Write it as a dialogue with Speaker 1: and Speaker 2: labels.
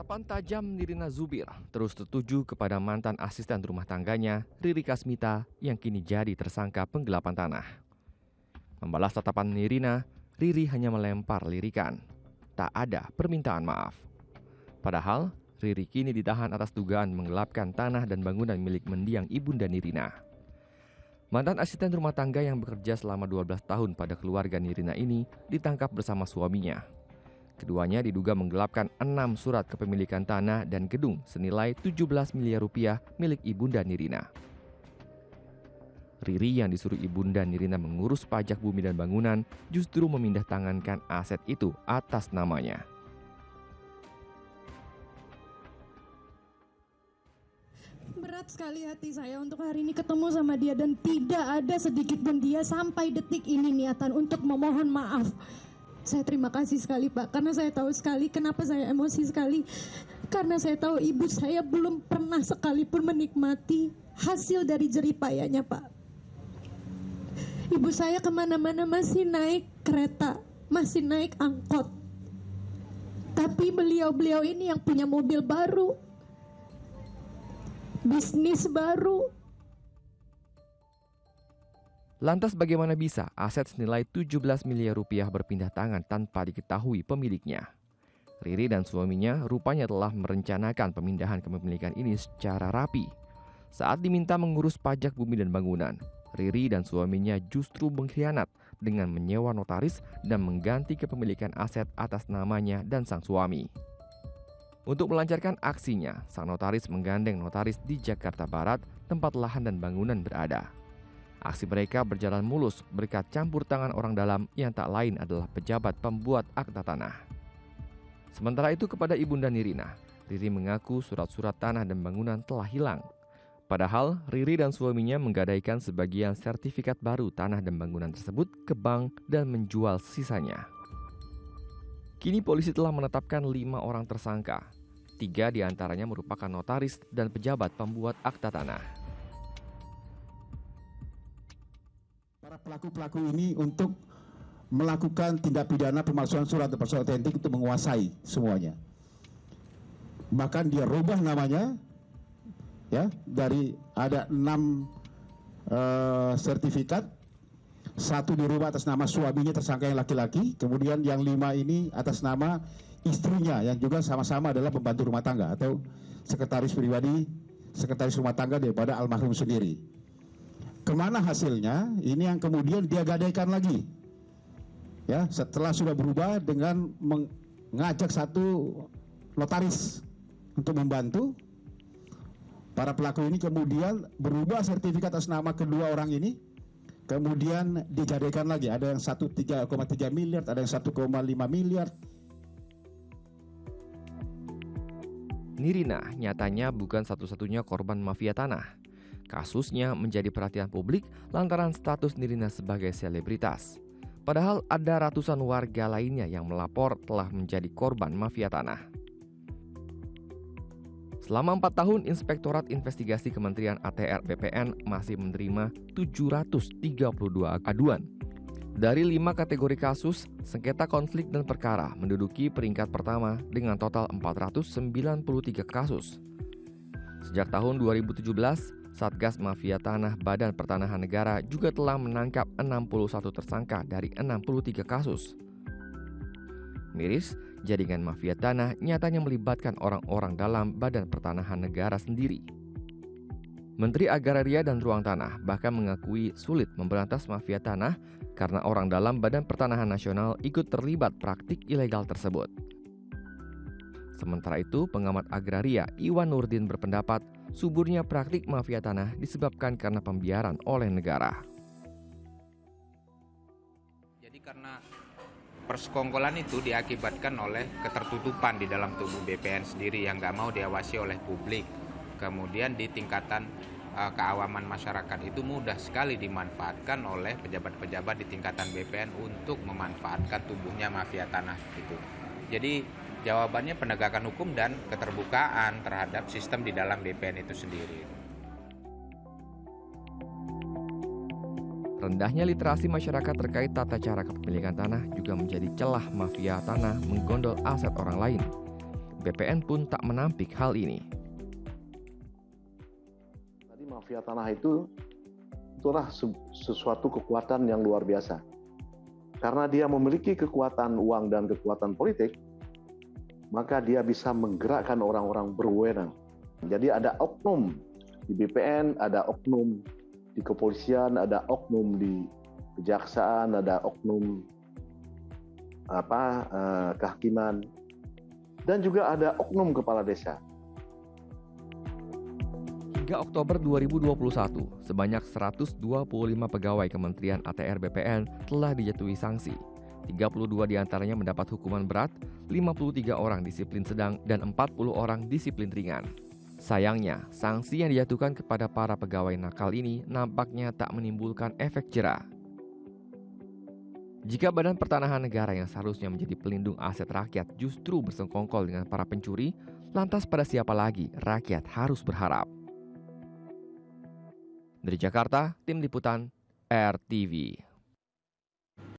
Speaker 1: Tatapan tajam Nirina Zubir terus tertuju kepada mantan asisten rumah tangganya, Riri Kasmita, yang kini jadi tersangka penggelapan tanah. Membalas tatapan Nirina, Riri hanya melempar lirikan. Tak ada permintaan maaf. Padahal, Riri kini ditahan atas dugaan menggelapkan tanah dan bangunan milik mendiang ibunda Nirina. Mantan asisten rumah tangga yang bekerja selama 12 tahun pada keluarga Nirina ini ditangkap bersama suaminya. Keduanya diduga menggelapkan 6 surat kepemilikan tanah dan gedung senilai 17 miliar rupiah milik ibunda Nirina. Riri yang disuruh ibunda Nirina mengurus pajak bumi dan bangunan justru memindahtangankan aset itu atas namanya.
Speaker 2: Berat sekali hati saya untuk hari ini ketemu sama dia dan tidak ada sedikit pun dia sampai detik ini niatan untuk memohon maaf. Saya terima kasih sekali Pak, karena saya tahu sekali kenapa saya emosi sekali. Karena saya tahu ibu saya belum pernah sekalipun menikmati hasil dari jerih payahnya Pak. Ibu saya kemana-mana masih naik kereta, masih naik angkot. Tapi beliau-beliau ini yang punya mobil baru, bisnis baru.
Speaker 1: Lantas bagaimana bisa aset senilai 17 miliar rupiah berpindah tangan tanpa diketahui pemiliknya? Riri dan suaminya rupanya telah merencanakan pemindahan kepemilikan ini secara rapi. Saat diminta mengurus pajak bumi dan bangunan, Riri dan suaminya justru mengkhianat dengan menyewa notaris dan mengganti kepemilikan aset atas namanya dan sang suami. Untuk melancarkan aksinya, sang notaris menggandeng notaris di Jakarta Barat, tempat lahan dan bangunan berada. Aksi mereka berjalan mulus berkat campur tangan orang dalam yang tak lain adalah pejabat pembuat akta tanah. Sementara itu kepada ibunda Nirina, Riri mengaku surat-surat tanah dan bangunan telah hilang. Padahal Riri dan suaminya menggadaikan sebagian sertifikat baru tanah dan bangunan tersebut ke bank dan menjual sisanya. Kini polisi telah menetapkan 5 orang tersangka. 3 diantaranya merupakan notaris dan pejabat pembuat akta tanah.
Speaker 3: Para pelaku-pelaku ini untuk melakukan tindak pidana pemalsuan surat atau palsu otentik untuk menguasai semuanya. Bahkan dia rubah namanya, ya, dari ada 6 sertifikat, 1 dirubah atas nama suaminya tersangka yang laki-laki, kemudian yang 5 ini atas nama istrinya yang juga sama-sama adalah pembantu rumah tangga atau sekretaris pribadi, sekretaris rumah tangga daripada almarhum sendiri. Kemana hasilnya? Ini yang kemudian dia gadaikan lagi, ya, setelah sudah berubah dengan mengajak 1 notaris untuk membantu. Para pelaku ini kemudian berubah sertifikat atas nama kedua orang ini, kemudian digadaikan lagi. Ada yang 1,3 miliar, ada yang 1,5 miliar.
Speaker 1: Nirina nyatanya bukan satu-satunya korban mafia tanah. Kasusnya menjadi perhatian publik lantaran status Nirina sebagai selebritas. Padahal ada ratusan warga lainnya yang melapor telah menjadi korban mafia tanah. Selama 4 tahun, Inspektorat Investigasi Kementerian ATR BPN masih menerima 732 aduan. Dari 5 kategori kasus, sengketa konflik dan perkara menduduki peringkat pertama dengan total 493 kasus. Sejak tahun 2017, Satgas Mafia Tanah Badan Pertanahan Negara juga telah menangkap 61 tersangka dari 63 kasus. Miris, jaringan mafia tanah nyatanya melibatkan orang-orang dalam Badan Pertanahan Negara sendiri. Menteri Agraria dan Ruang Tanah bahkan mengakui sulit memberantas mafia tanah karena orang dalam Badan Pertanahan Nasional ikut terlibat praktik ilegal tersebut. Sementara itu, pengamat agraria Iwan Nurdin berpendapat suburnya praktik mafia tanah disebabkan karena pembiaran oleh negara.
Speaker 4: Jadi karena persekongkolan itu diakibatkan oleh ketertutupan di dalam tubuh BPN sendiri yang nggak mau diawasi oleh publik. Kemudian di tingkatan keawaman masyarakat itu mudah sekali dimanfaatkan oleh pejabat-pejabat di tingkatan BPN untuk memanfaatkan tubuhnya mafia tanah itu. Jadi jawabannya penegakan hukum dan keterbukaan terhadap sistem di dalam BPN itu sendiri.
Speaker 1: Rendahnya literasi masyarakat terkait tata cara kepemilikan tanah juga menjadi celah mafia tanah menggondol aset orang lain. BPN pun tak menampik hal ini.
Speaker 5: Tadi mafia tanah itulah sesuatu kekuatan yang luar biasa. Karena dia memiliki kekuatan uang dan kekuatan politik, maka dia bisa menggerakkan orang-orang berwenang. Jadi ada oknum di BPN, ada oknum di kepolisian, ada oknum di kejaksaan, ada oknum kehakiman, dan juga ada oknum kepala desa.
Speaker 1: Hingga Oktober 2021, sebanyak 125 pegawai Kementerian ATR BPN telah dijatuhi sanksi. 32 diantaranya mendapat hukuman berat, 53 orang disiplin sedang, dan 40 orang disiplin ringan. Sayangnya, sanksi yang dijatuhkan kepada para pegawai nakal ini nampaknya tak menimbulkan efek jera. Jika Badan Pertanahan Negara yang seharusnya menjadi pelindung aset rakyat justru bersengkongkol dengan para pencuri, lantas pada siapa lagi rakyat harus berharap? Dari Jakarta, Tim Liputan RTV.